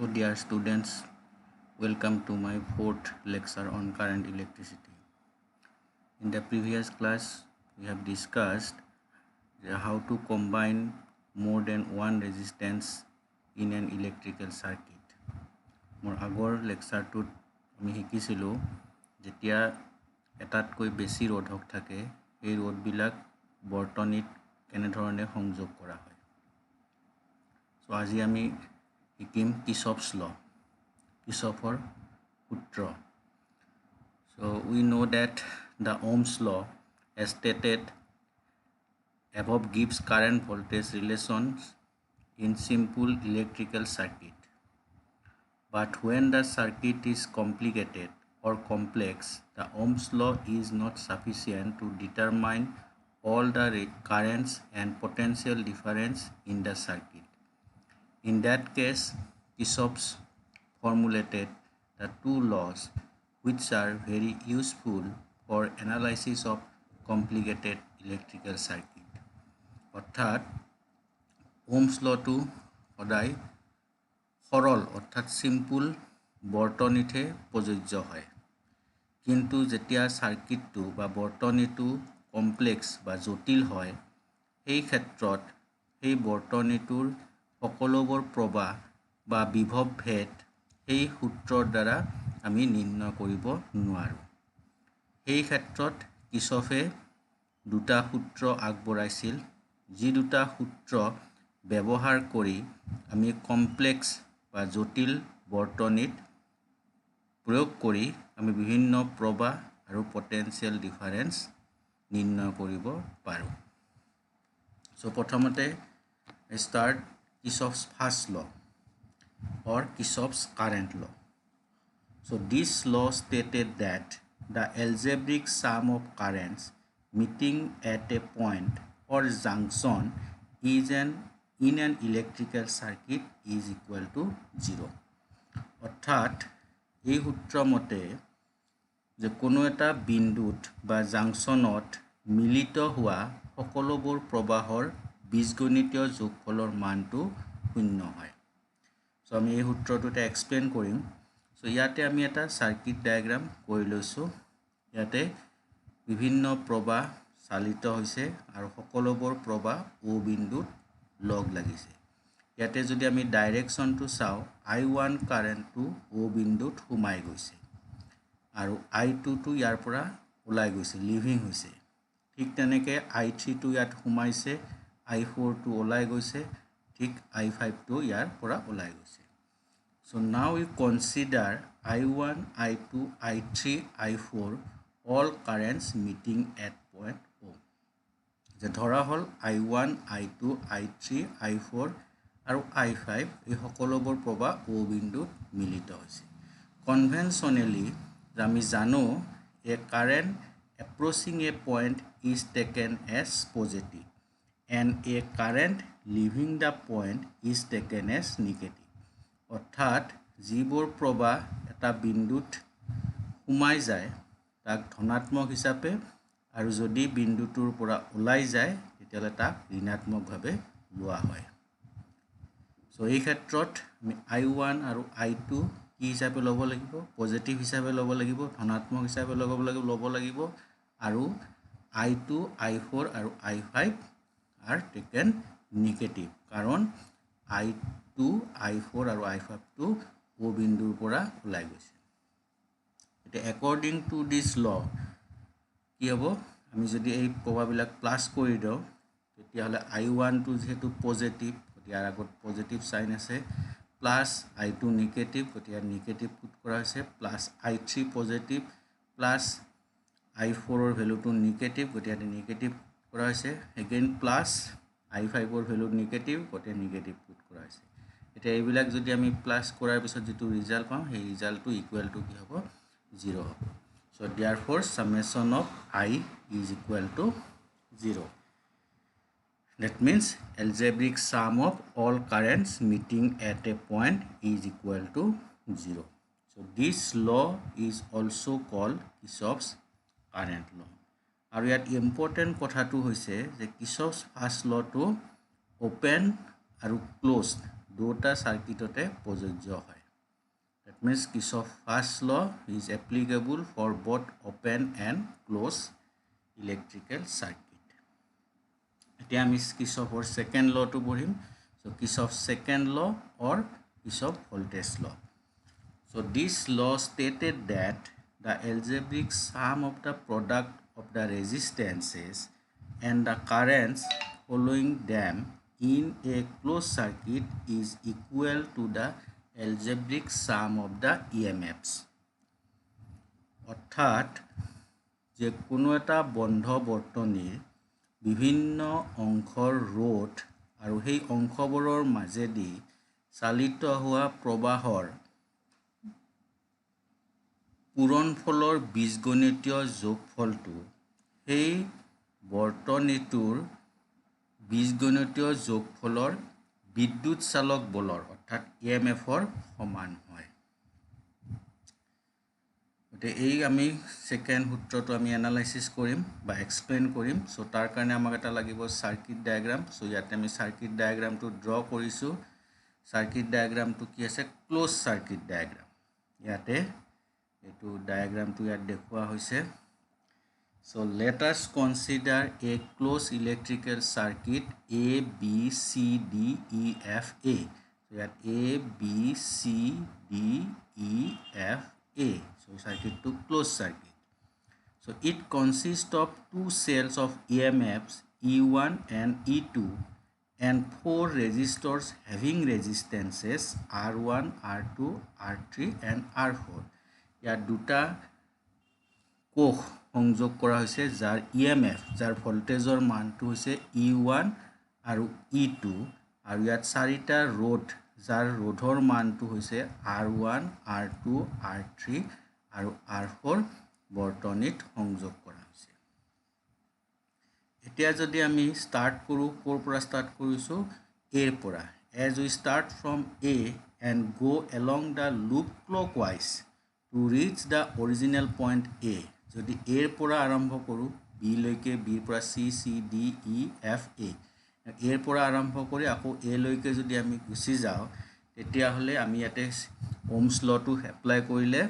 So dear students, welcome to my fourth lecture on current electricity. In the previous class, we have discussed how to combine more than one resistance in an electrical circuit. More agor lecture to আমি শিকিছিলোঁ যেতিয়া এটাতকৈ বেছি ৰোধক থাকে এই ৰোধবিলাক বৰ্তনীত কেনেধৰণে সংযোগ কৰা হয় সো আজি আমি শিকিম কিৰ্চফছ ল কিৰ্চফৰ সূত্ৰ so we know that the Ohm's law as stated above gives current voltage relations in simple electrical circuit. But when the circuit is complicated or complex, the Ohm's law is not sufficient to determine all the currents and potential difference in the circuit. In that case, Kirchhoff formulated the two laws which are very useful for analysis of complicated electrical circuit. অর্থাৎ Ohm's law to সদায় সরল অর্থাৎ simple বৰ্তনীতে প্ৰযোজ্য হয় কিন্তু যেতিয়া সাৰ্কিটটো বা বৰ্তনীটো complex বা জটিল হয় এই ক্ষেত্ৰত এই বৰ্তনীটোৰ সকলোবোৰ প্ৰবাহ বা বিভৱ ভেদ এই সূত্ৰৰ দ্বাৰা আমি নিৰ্ণয় কৰিব নোৱাৰো এই ক্ষেত্ৰত কিৰ্চফে দুটা সূত্ৰ আগবঢ়াইছিল যি দুটা সূত্ৰ ব্যৱহাৰ কৰি আমি কমপ্লেক্স বা জটিল বৰ্তনীত প্ৰয়োগ কৰি আমি বিভিন্ন প্ৰবাহ আৰু পটেনশিয়াল ডিফাৰেন্স নিৰ্ণয় কৰিব পাৰো সো প্ৰথমতে start Kirchhoff's first law or Kirchhoff's current law. So this law stated that the algebraic sum of currents meeting at a point or junction is in an electrical circuit is equal to 0. অর্থাৎ এই সূত্ৰ মতে যে কোনো এটা বিন্দুত বা জাংচনত মিলিত হোৱা সকলোবোৰ প্ৰবাহৰ বীজগণিতীয় যোগফলৰ মানটো শূন্য হয় সো আমি এই সূত্ৰটোতে এক্সপ্লেইন কৰিম সো ইয়াতে আমি এটা সাৰ্কিট ডায়াগ্ৰাম কৰি লৈছো ইয়াতে বিভিন্ন প্ৰবাহ চালিত হৈছে আৰু সকলোবোৰ প্ৰবাহ ও বিন্দুত লগ লাগিছে ইয়াতে যদি আমি ডাইৰেকশনটো চাও I1 কাৰেন্টটো ও বিন্দুত সোমাই গৈছে আৰু I2 টো ইয়াৰ পৰা ওলাই গৈছে লিভিং হৈছে ঠিক তেনেকৈ I3 টো ইয়াত সোমাইছে I4 টো ওলাই গৈছে ঠিক I5 টো ইয়াৰ পৰা ওলাই গৈছে so now we consider I1 I2 I3 I4 all currents meeting at point O যে ধৰা হল I1 I2 I3 I4 আৰু I5 এই সকলোবোৰ প্ৰবাহ O বিন্দুত মিলিত হৈছে conventionally আমি জানো a current approaching a point is taken as positive and a current leaving the point is taken as negative অর্থাৎ যিবোৰ প্ৰবাহ এটা বিন্দুত সোমাই যায় তাক ধনাত্মক হিচাপে আৰু যদি বিন্দুটোৰ পৰা ওলাই যায় তেতিয়ালে তাক ঋণাত্মকভাৱে লোৱা হয় সো এই ক্ষেত্ৰত আমি I1 আৰু I2 কি হিচাপে ল'ব লাগিব পজিটিভ হিচাপে ল'ব লাগিব ধনাত্মক হিচাপে ল'ব লাগিব আৰু I2 I4 আৰু I5 are taken negative কাৰণ I2 I4 আৰু I5 টো O বিন্দুৰ পৰা ওলাই গৈছে এটা according to this law কি হ'ব আমি যদি এই প্ৰবাহবিলাক প্লাস কৰি দিও তেতিয়া হলে I1 টো যেহেতু পজিটিভ ইয়াৰ আগত পজিটিভ সাইন আছে প্লাস I2 নেগেটিভ গতিয়া নেগেটিভ পুট কৰা হৈছে plus I3 positive plus I4 ৰ ভ্যালুটো নেগেটিভ গতিয়া নেগেটিভ কৰা হৈছে এগেইন প্লাস I5 ৰ ভ্যালু নেগেটিভ গতিয়া নেগেটিভ পুট কৰা হৈছে এটা এইবিলাক যদি আমি প্লাস কৰাৰ পিছত যেটো ৰিজাল্ট পাম সেই ৰিজাল্টটো ইকুৱেল টু কি হ'ব 0 হ'ব so therefore summation of I is equal to 0 that means algebraic sum of all currents meeting at a point is equal to 0 so this law is also called Kirchhoff's current law আৰু ইয়াত important কথাটো হৈছে যে Kirchhoff's first law to open আৰু closed দুটা সার্কিটতে প্রযোজ্য হয় that means Kirchhoff's first law is applicable for both open and closed electrical circuit এতিয়া আমি Kirchhoff's second law to পঢ়িম so Kirchhoff's second law or Kirchhoff's voltage law so this law stated that the algebraic sum of the product of the resistances and the currents following them in a closed circuit is equal to the algebraic sum of the EMFs. অর্থাৎ যে কোনো এটা বন্ধ বৰ্তনীৰ বিভিন্ন অংশৰ ৰোধ আৰু সেই অংশবোৰৰ মাজেদি চালিত হোৱা প্ৰবাহৰ পূৰণফলৰ বীজগণিতীয় যোগফলটো সেই বৰ্তনীটোৰ বীজগণিতীয় যোগফলৰ বিদ্যুৎ চালক বলৰ অৰ্থাৎ EMFৰ সমান হয় গতে এই আমি সেকেন্ড সূত্ৰটো আমি এনালাইসিস কৰিম বা এক্সপ্লেইন কৰিম সো তাৰ কাৰণে আমাক এটা লাগিব সাৰ্কিট ডায়াগ্ৰাম সো ইয়াতে আমি সাৰ্কিট ডায়াগ্ৰামটো ড্ৰ কৰিছো সাৰ্কিট ডায়াগ্ৰামটো কি আছে ক্লোজ সাৰ্কিট ডায়াগ্ৰাম ইয়াতে এটো ডায়াগ্ৰামটো ইয়াত দেখুৱা হৈছে so let us consider a closed electrical circuit A B C D E F A so here A B C D E F A so circuit to closed circuit so it consists of two cells of EMFs E1 and E2 and four resistors having resistances R1 R2 R3 and R4 here দুটা কোষ সংযোগ কৰা হৈছে যাৰ EMF যাৰ ভোল্টেজৰ মানটো হৈছে E1 আৰু E2 আৰু ইয়াত চাৰিটা ৰোধ যাৰ ৰোধৰ মানটো হৈছে R1 R2 R3 আৰু R4 বৰ্তনীত সংযোগ কৰা হৈছে এতিয়া যদি আমি স্টাৰ্ট কৰো কোৰ পৰা স্টাৰ্ট কৰিছো A পৰা as we start from A and go along the loop clockwise to reach the original point A যদি A ৰ পৰা আৰম্ভ কৰো B লৈকে B ৰ পৰা C C D E F A A ৰ পৰা আৰম্ভ কৰি আকৌ A লৈকে যদি আমি গুছি যাও তেতিয়া হলে আমি ইয়াতে ওহমছ লটো এপ্লাই কৰিলে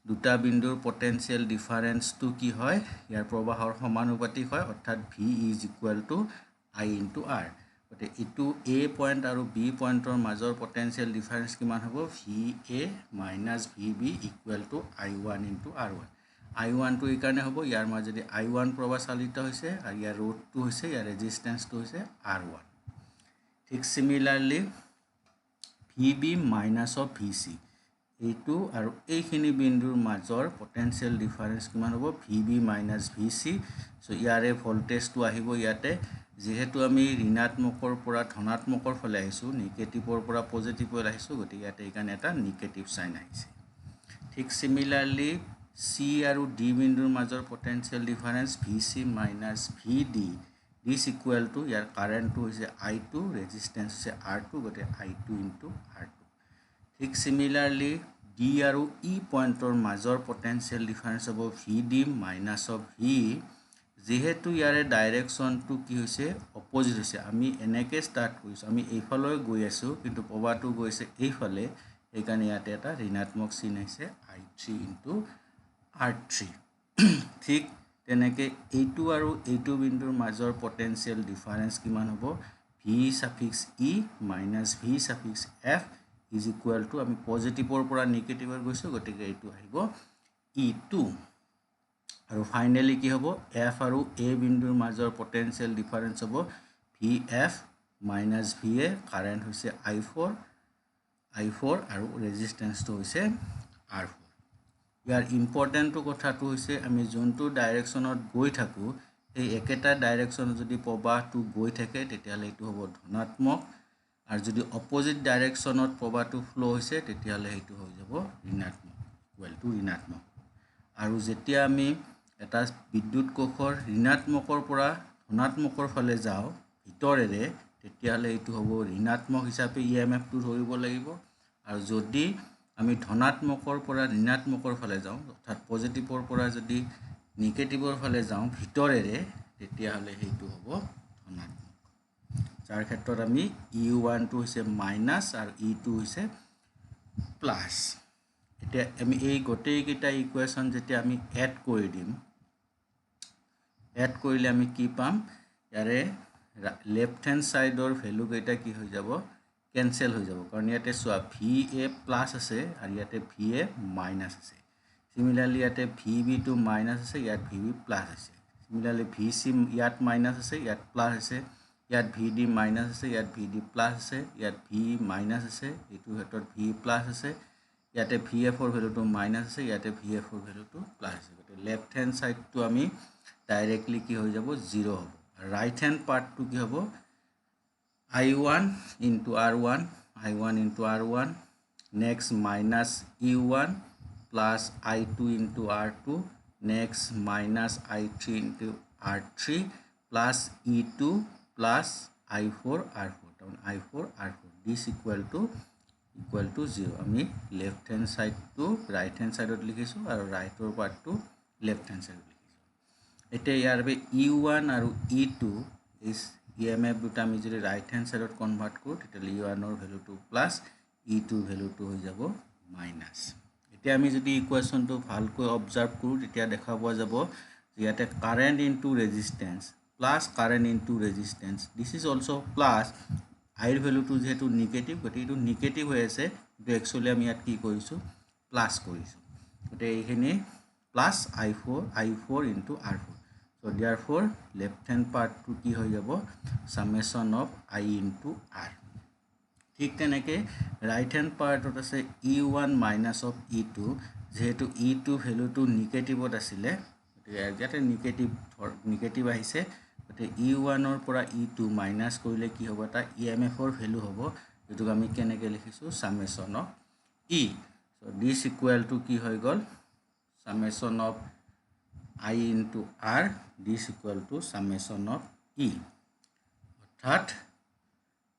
দুটা বিন্দুৰ পটেনশিয়াল ডিফাৰেন্সটো কি হয় ইয়াৰ প্ৰবাহৰ সমানুপাতিক হয় অৰ্থাৎ V I * R গতে ইটো A পয়েন্ট আৰু B পয়েন্টৰ মাজৰ পটেনশিয়াল ডিফাৰেন্স কিমান হ'ব VA - VB = I1 * R1 I1 টো এই কাৰণে হ'ব ইয়াৰ মাজেদি I1 প্ৰবাহ চালিত হৈছে আৰু ইয়াৰ ৰোধটো হৈছে ইয়াৰ ৰেজিস্ট্যান্সটো হৈছে R1 ঠিক সিমিলাৰলি VB - VC এইটো আৰু এইখিনি বিন্দুৰ মাজৰ পটেনশিয়াল ডিফাৰেন্স কিমান হ'ব VB - VC সো ইয়াৰে ভোল্টেজটো আহিব ইয়াতে যেহেতু আমি ঋণাত্মকৰ পৰা ধনাত্মকৰ ফালে আহিছো নেগেটিভৰ পৰা পজিটিভলৈ আহিছো গতি ইয়াতে এই কাৰণে এটা নেগেটিভ সাইন আহিছে ঠিক সিমিলাৰলি C আৰু D বিন্দুৰ মাজৰ potential difference VC - VD this equal to ইয়াৰ কাৰেন্টটো হৈছে I2 ৰেজিস্ট্যান্স হৈছে R2 গতে I2 * R2 ঠিক সিমিলাৰলি D আৰু E পয়েন্টৰ মাজৰ পটেনশিয়াল ডিফাৰেন্স হ'ব VD - V যেহেতু ইয়াৰে ডাইৰেকশনটো কি হৈছে অপোজিট হৈছে আমি এনেকে স্টাৰ্ট কৰিছো আমি এইফালৈ গৈ আছো কিন্তু প্ৰবাহটো গৈছে এইফালে এই কাৰণে ইয়াতে এটা ঋণাত্মক চিন আছে I3 * R3 ঠিক তেনেকে A2 আৰু A2 বিন্দুৰ মাজৰ পটেনশিয়াল ডিফাৰেন্স কিমান হ'ব VE - VF is equal to আমি পজিটিভৰ পৰা নেগেটিভৰ গৈছো গতিকে এইটো আহিব E2 আৰু ফাইনালি কি হ'ব F আৰু A বিন্দুৰ মাজৰ পটেনশিয়াল ডিফাৰেন্স হ'ব VF - VA কাৰেন্ট হৈছে I4 আৰু ৰেজিস্ট্যান্সটো হৈছে R4 ইয়াৰ ইম্পৰ্টেন্ট কথাটো হৈছে আমি যোনটো ডাইৰেকশনত গৈ থাকো এই একেটা ডাইৰেকশনত যদি প্ৰবাহটো গৈ থাকে তেতিয়ালে এটো হ'ব ধনাত্মক আৰু যদি অপোজিট ডাইৰেকশনত প্ৰবাহটো ফ্লো হৈছে তেতিয়ালে এটো হৈ যাব ঋণাত্মক ঋণাত্মক আৰু যেতিয়া আমি এটা বিদ্যুৎ কোষৰ ঋণাত্মকৰ পৰা ধনাত্মকৰ ফালে যাও ভিতৰেৰে তেতিয়ালে এটো হ'ব ঋণাত্মক হিচাপে EMF টো ধৰিব লাগিব আৰু যদি আমি ধনাত্মকৰ পৰা ঋণাত্মকৰ ফালে যাও অৰ্থাৎ পজিটিভৰ পৰা যদি নেগেটিভৰ ফালে যাও ভিতৰেৰে তেতিয়া হলে হেতু হ'ব ধনাত্মক যাৰ ক্ষেত্ৰত আমি e1 টো হৈছে মাইনাস আৰু e2 হৈছে প্লাস এতিয়া আমি এই গোটেই কেইটা ইকুৱেশ্যন যেতিয়া আমি এড কৰি দিম এড কৰিলে আমি কি পাম ইয়াৰে লেফট হ্যান্ড সাইডৰ ভ্যালু কেইটা কি হৈ যাব কেনসেল হৈ যাব কাৰণ ইয়াতে সোয়া va প্লাস আছে আৰু ইয়াতে va মাইনাস আছে সিমিলাৰলি ইয়াতে vb2 মাইনাস আছে ইয়াত vb প্লাস আছে সিমিলাৰলি vc ইয়াত মাইনাস আছে ইয়াত প্লাস আছে ইয়াত vd মাইনাস আছে ইয়াত vd প্লাস আছে ইয়াত v মাইনাস আছে এটো ক্ষেত্ৰত v প্লাস আছে ইয়াতে vf ৰ ভ্যালুটো মাইনাস আছে ইয়াতে vf ৰ ভ্যালুটো প্লাস আছে গতে লেফট হ্যান্ড সাইডটো আমি ডাইৰেক্টলি কি হৈ যাব 0 হ'ব right hand part to ki hobo i1 into r1 next minus e1 plus i2 into r2 next minus i3 into r3 plus e2 plus i4 r4 down i4 r4 this equal to 0 ami left hand side to right hand side ot likhisu aru right or part to left hand side এতে ইয়াৰ বে e1 আৰু e2 is emf দুটা আমি যদি right hand সাইডত convert কৰো তেতিয়ালে e1 ৰ ভ্যালুটো plus e2 ভ্যালুটো হৈ যাব মাইনাস এতিয়া আমি যদি ইকুৱেশ্যনটো ভালকৈ অবজাৰ্ভ কৰো তেতিয়া দেখা পোৱা যাব যে ইয়াতে current into resistance plus current into resistance this is also plus আইৰ ভ্যালুটো যেহেতু নেগেটিভ গতে এটো নেগেটিভ হৈ আছে কিন্তু একচুয়ালি আমি ইয়াত কি কৰিছো প্লাস কৰিছো গতে এইখিনি plus i4 into r4 so therefore left hand part to ki hoy jabo summation of I into r ঠিক তেনেকে right hand part ot ase e1 minus of e2 যেহেতু e2 value to negative ot asile ইয়াতে negative আহিছে গতে e1 or পৰা e2 minus কৰিলে কি হ'ব তা emf or ভ্যালু হ'ব যেটো আমি কেনেকে লিখিছো summation of e so this equal to কি হৈ গল summation of I into r this equal to summation of e অর্থাৎ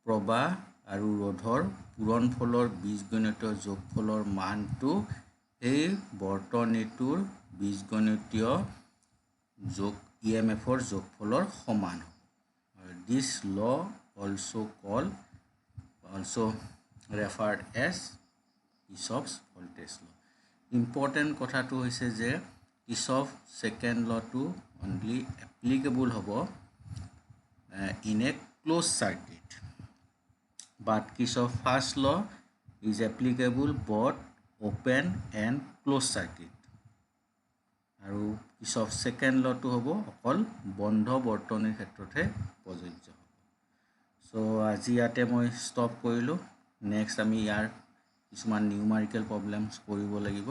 প্রবাহ আৰু ৰোধৰ পূৰণফলৰ বীজগণিতীয় যোগফলৰ মানটো এই বৰ্তনীটোৰ বীজগণিতীয় যোগ emf ৰ যোগফলৰ সমান this law also referred as Kirchhoff's voltage law important কথাটো হৈছে যে Kirchhoff's second law to only applicable hobo in a closed circuit but Kirchhoff's first law is applicable both open and closed circuit aru Kirchhoff's second law to hobo okol bondho bortonir khetrothe projojjo so aji ate moi stop korilu next ami yar কিছুমান numerical problems কৰিব লাগিব